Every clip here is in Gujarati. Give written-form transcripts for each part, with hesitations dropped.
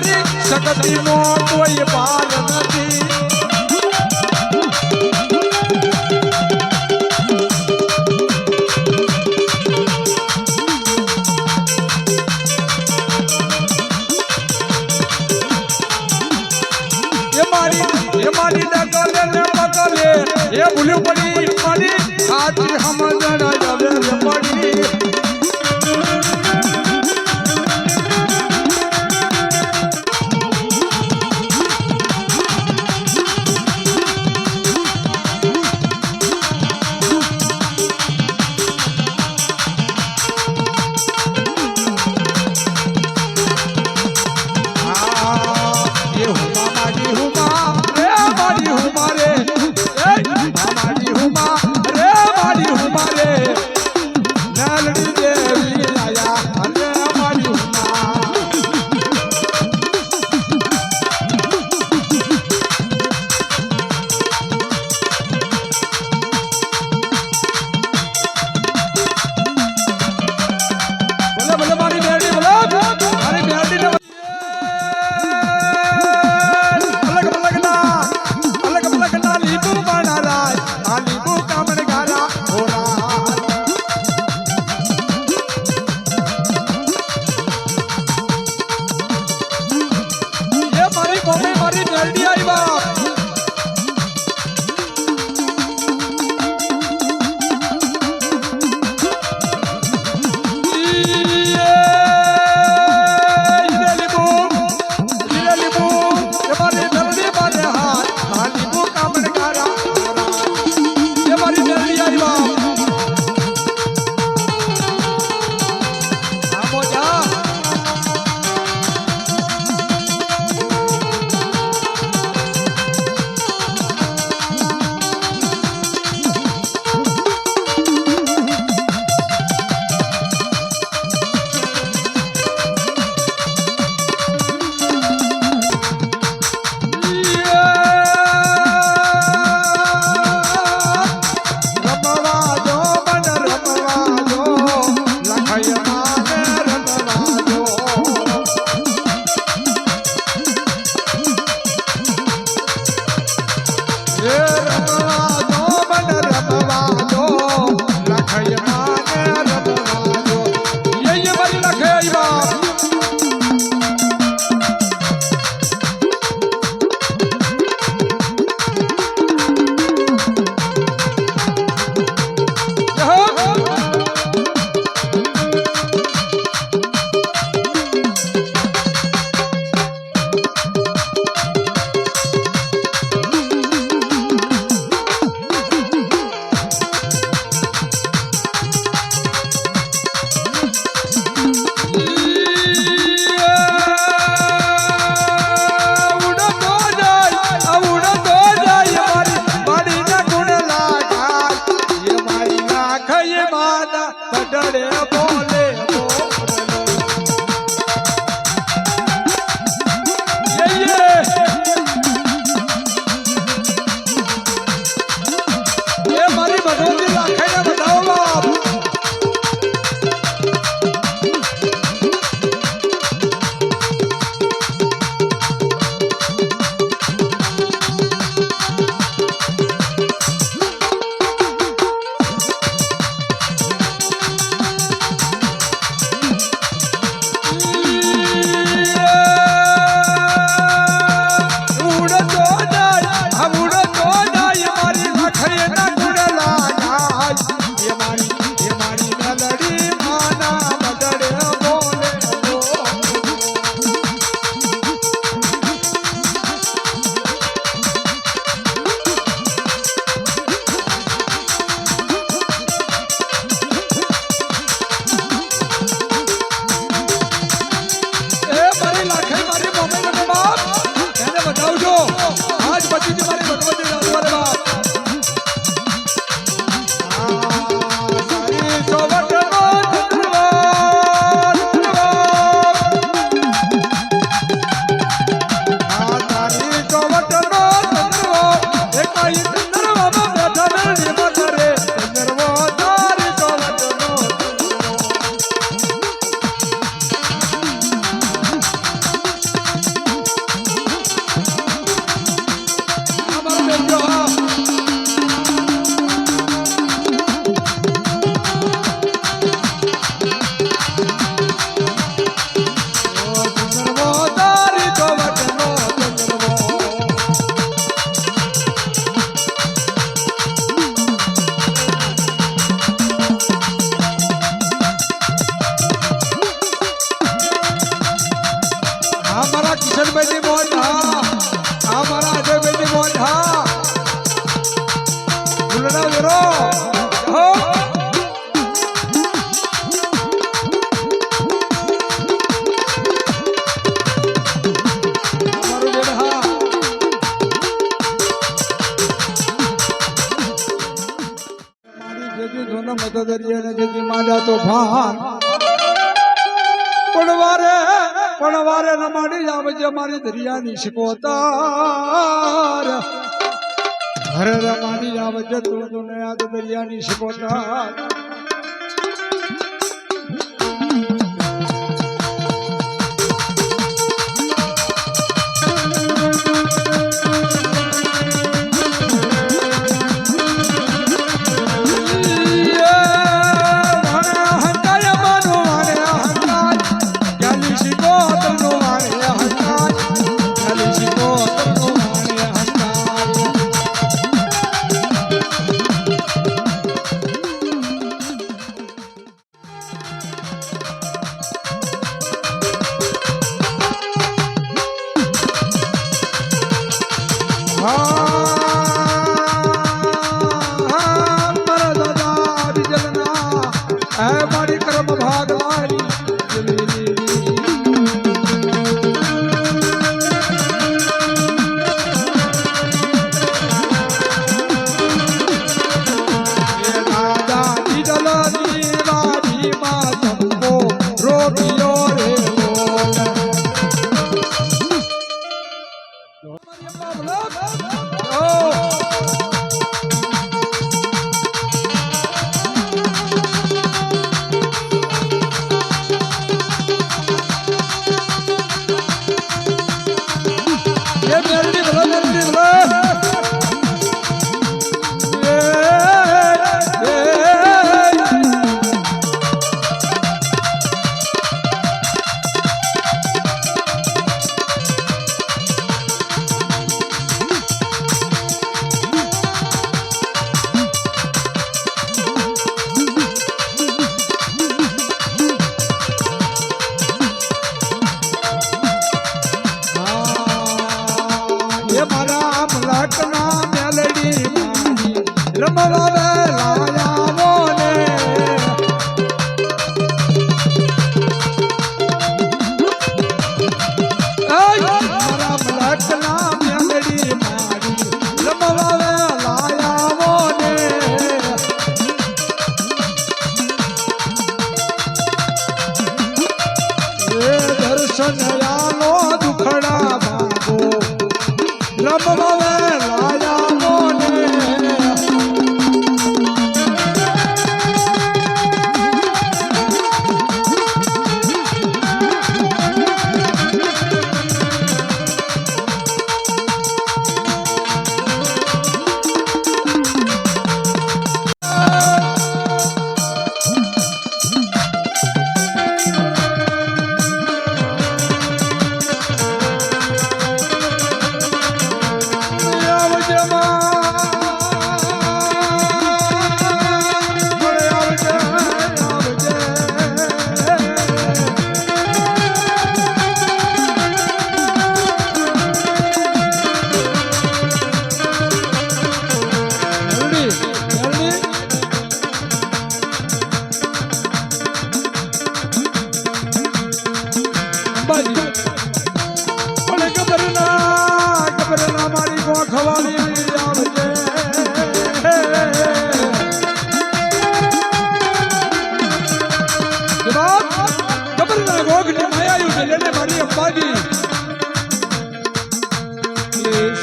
તારી શક્તિનો કોઈ પાર નથી એ મારી ડગલે ને પગલે એ ભૂલ્યું પડી મારી સાચી સમજણ હવે પડી મત દરિયાને જેથી માંડ્યા તો ભાન પણ વારે ન માંડી આવજે મારી દરિયાની શિકોતર હરે રે માંડી આવજે તું યાદ દરિયાની શિકોતર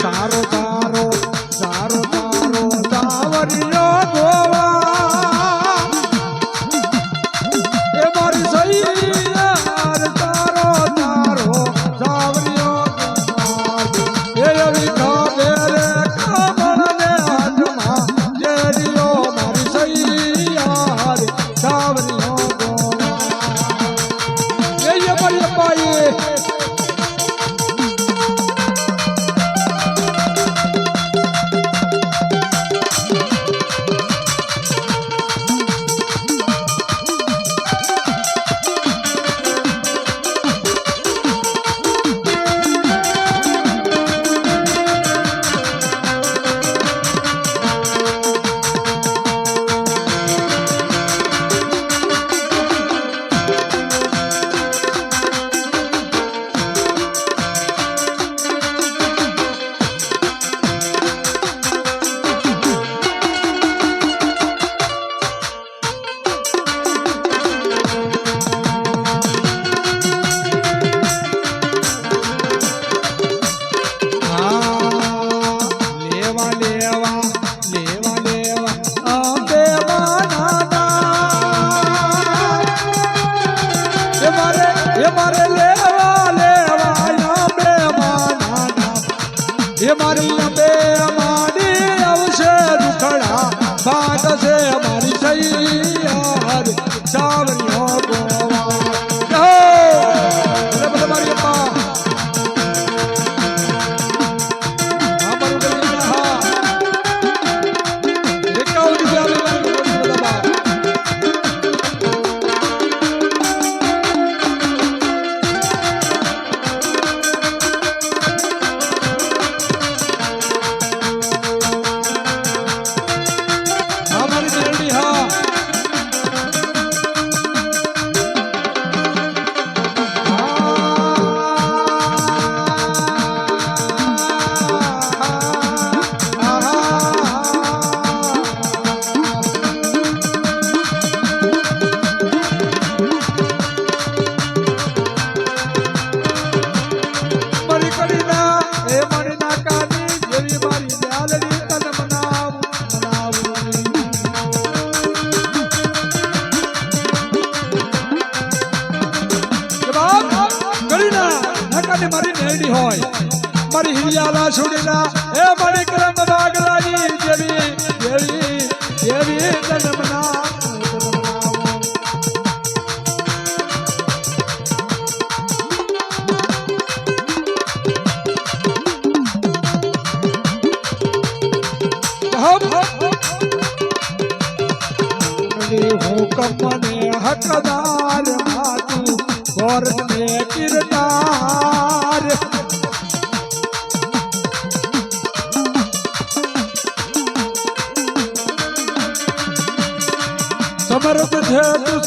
સારો તારો સારો તારો સાવરિયો ગોવા એ મારી સહી યાર તારો તારો સાવરિયો ગોવા એ વિખા બેરે કમળ ને હાથમાં જેરિયો મારી સહી યાર સાવરિયો ગોવા એ મારી પાયે એ મારી અંબે માડી આવશે દુખડા ભાગ છે મારી સૈયાર સાવરીઓ ગોવા મારી અમ્મા મારી નેડી હોય મારી હિરિયાલા છોડીના એ મારી કરમ ભાગલાની જેવી જેવી જેવી જન્મના હુકમ ને હકદાર માતું ગોર ને કિરદાર સમર્થ છે તું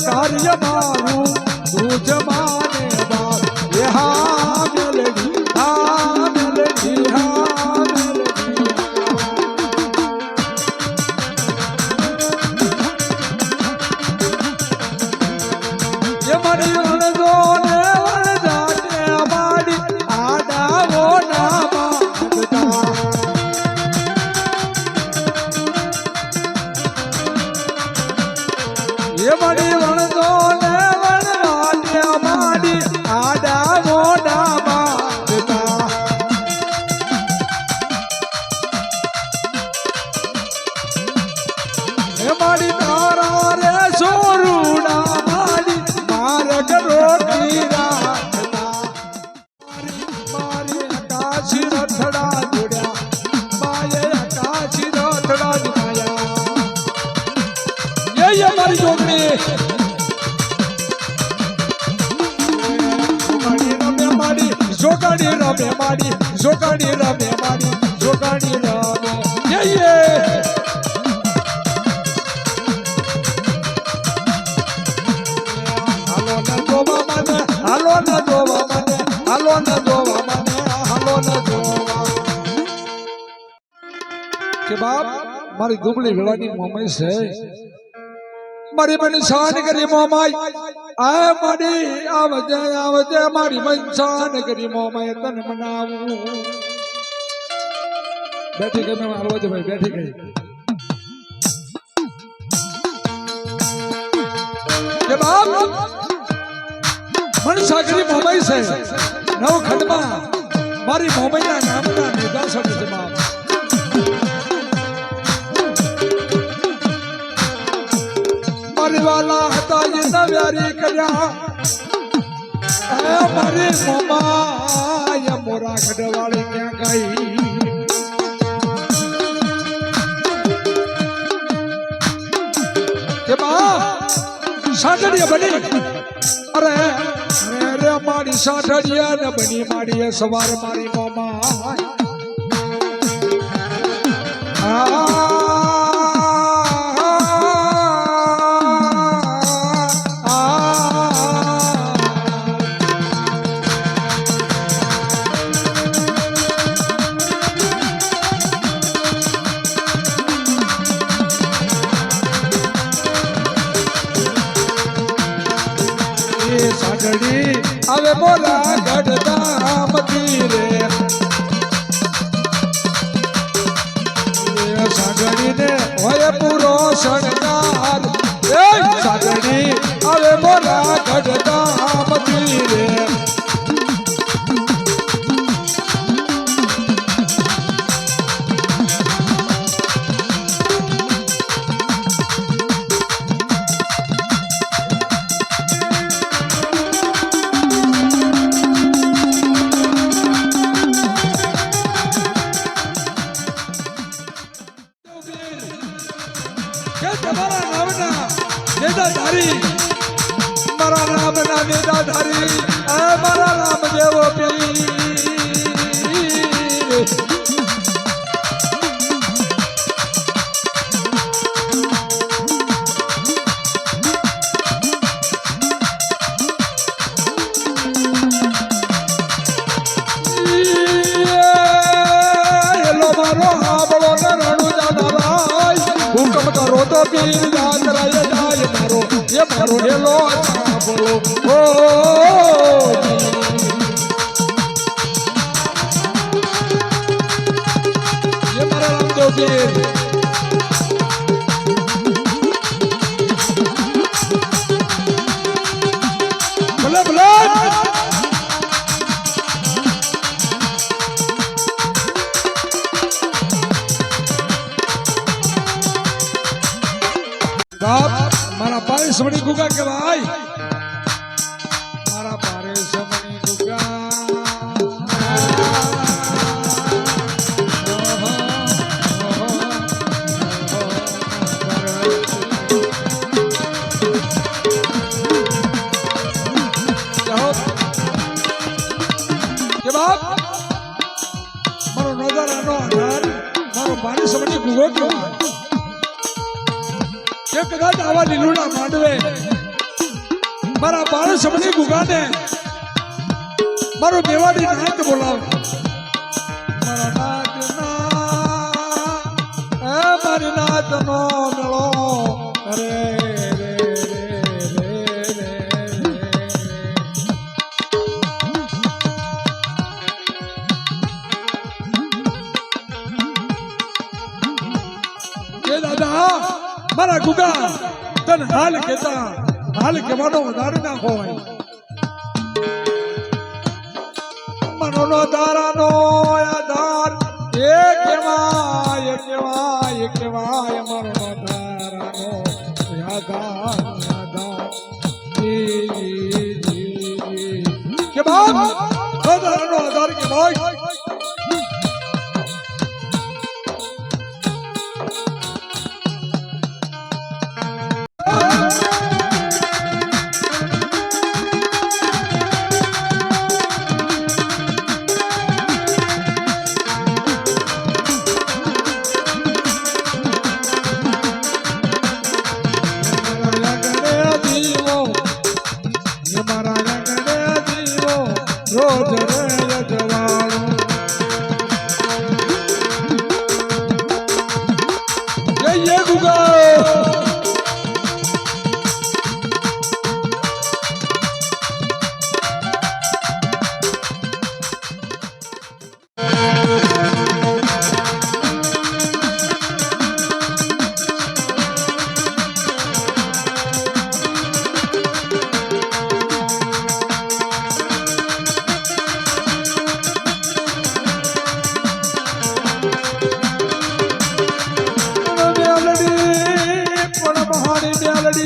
કાર્ય મારું તું જમાને બાર એ હા મેલડી હા મેલડી હા મેલડી એ મારી વણજો ને વણજાને મારી આડાવો ના માંગતા એ મારી વણજો ને વણવાને મારી આડાવો ના માંગતા એ મારી તારા રે સોરુડા મારી માર્ગ રોકી રાખતા મારી આકાશી રથડા જોડ્યા માએ આકાશી રથડા જોડ્યા એ મારી જોગણી જોગાડી રમે મારી જોગાડી રમે મારી જોગાડી રમે હાલો ન જોવા મને હાલો ન જોવા મને હાલો ન જોવા કે બાપ મારી દુબળી વેળાની મોમાઈ છે મારી મને શાન કરી મોમાઈ આ મારી આવજે આવજે મારી મન શાન કરી મોમાઈ તને મનાવું બેઠી ગઈ મેં હાલવા જો ભાઈ બેઠી ગઈ કે બાપ મનસાગરી મોમાઈ છે નવ ખંડમાં મારી મોમાઈના નામના નિદાસન છે બાપ મારી વાલા હતા એ નવ્યારી કર્યા મારી મોમાય મોરા ખડવાળી ક્યાં ગઈ કે બા સાગરીય બની અરે અરે મારી સાઠડિયા ને બની મારી સવાર મારી મોમા સાગડી હવે બોલા ગઢતા મતી રે સાગડી ને હોય પૂરો શણગાર સાગડી હવે બોલા ગઢતા મતી રે ધારી મારા નામ ના વેદા ધારી મારા નામ દેવો પીર હુકમ કરો તો પીર જાત રાય જાય મારો એ મારો હેલો બોલો ઓ એ મારા રામદેવ પીર ભલે ભલે મારા પારે સમણી ગુગા કહેવાય મારા પારે સમણી ગુગા કે બાપ મારો નજારાનો આધાર મારો પારે સમણી ગુગો કહેવાય કે કદાચ આવા લીલુડા માંડવે મારા બાળ સમણી ગુગાને મારો મેવાડી નાથ બોલાવે મારા નાથ મારી નાથ નો મેળો રે રે રે રે દાદા મારા ગુગા તન હાલ કેતા હાલ કેવાનો વધારે ના હોય મનો નો દારાનો આધાર એ કેવાય મારો દારાનો આધાર કે બાપ દારાનો આધાર કે ભાઈ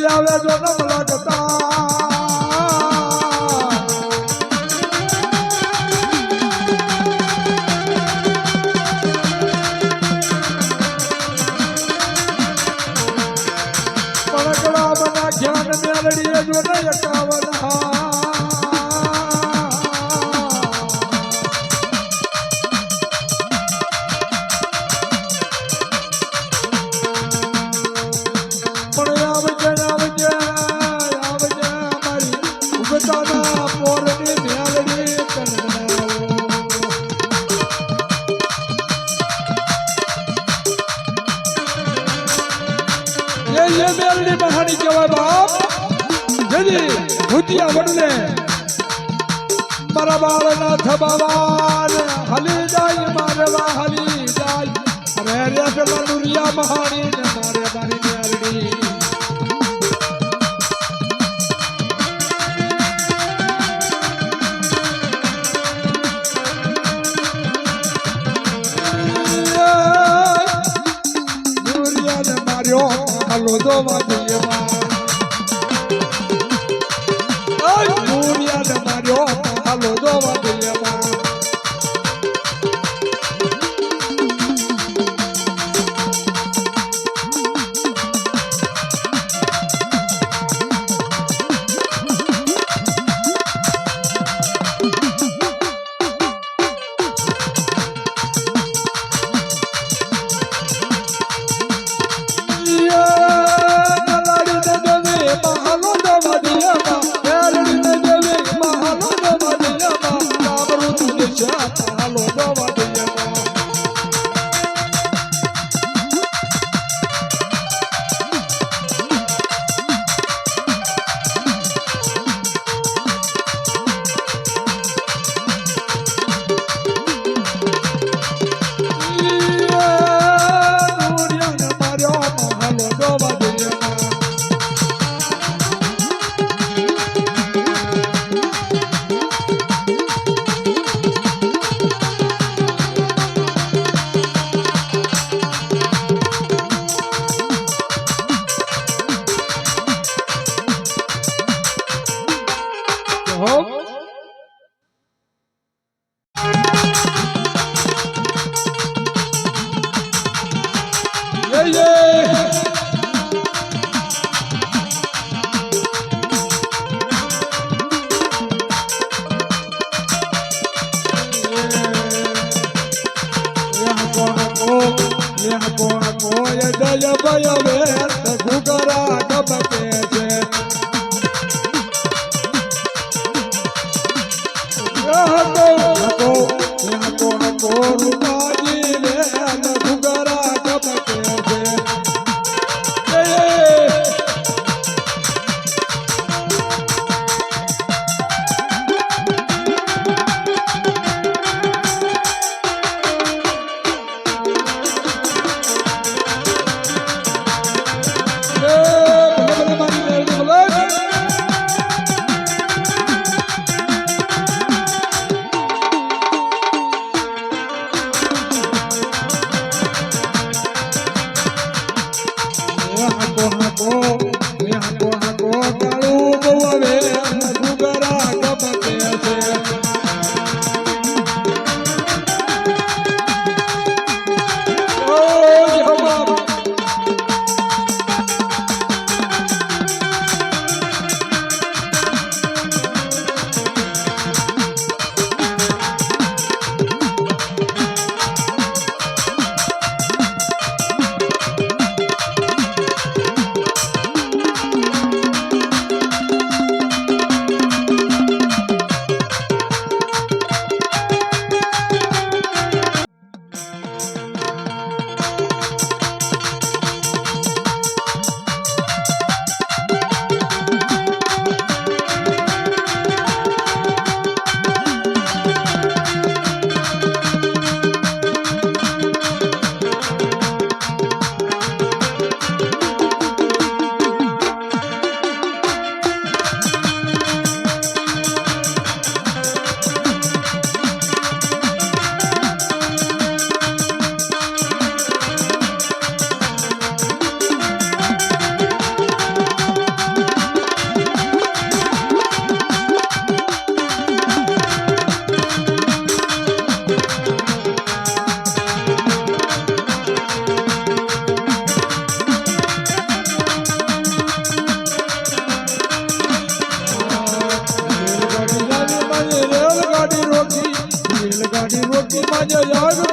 આવે જો નમ લાગતા પડકડા બના જ્ઞાન મેલડીએ જો ન એકાવન ये मेलडी महानी केवाय बाप जदी भूतिया वडले मारा बाळनाथ बाबान हली जाय मारवा हली जाय अरे रे पेला नुरिया महानी ने मारे मारी मेलडी नुरिया ने मारियो हलो दो वादिया ay नुरिया ने मारियो हलो दो वादिया જય ભય વેર ઘુગરા ગબકે છે રૂપાજી વેર ઘુગરા ગબકે છે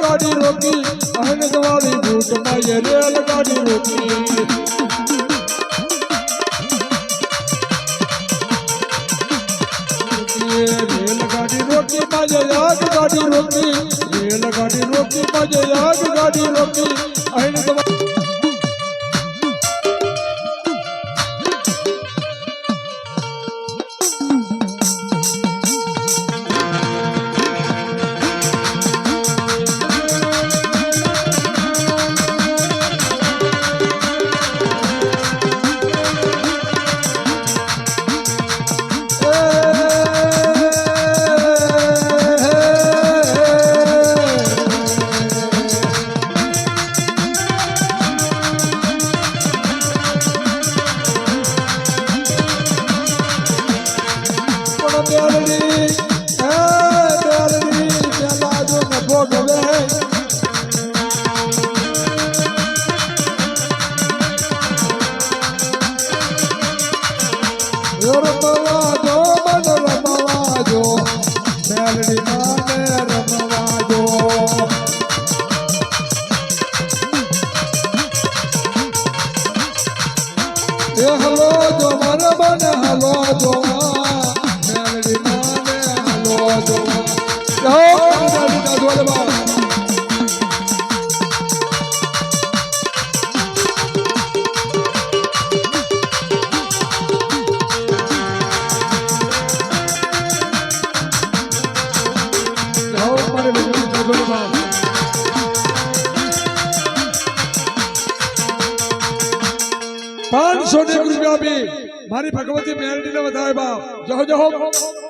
गाड़ी रोकी अहमद वाली बूट में ये रेल गाड़ी रोकी रेलगाड़ी रोकी मजे आग गाड़ी रोकी रेलगाड़ी रोकी मजे आग गाड़ी रोकी अहमद हलो जो मन मन हलो जो मेरी माने हलो जो ₹500 भी मारी भगवती मेलडी ने बताया बाप जहो जहो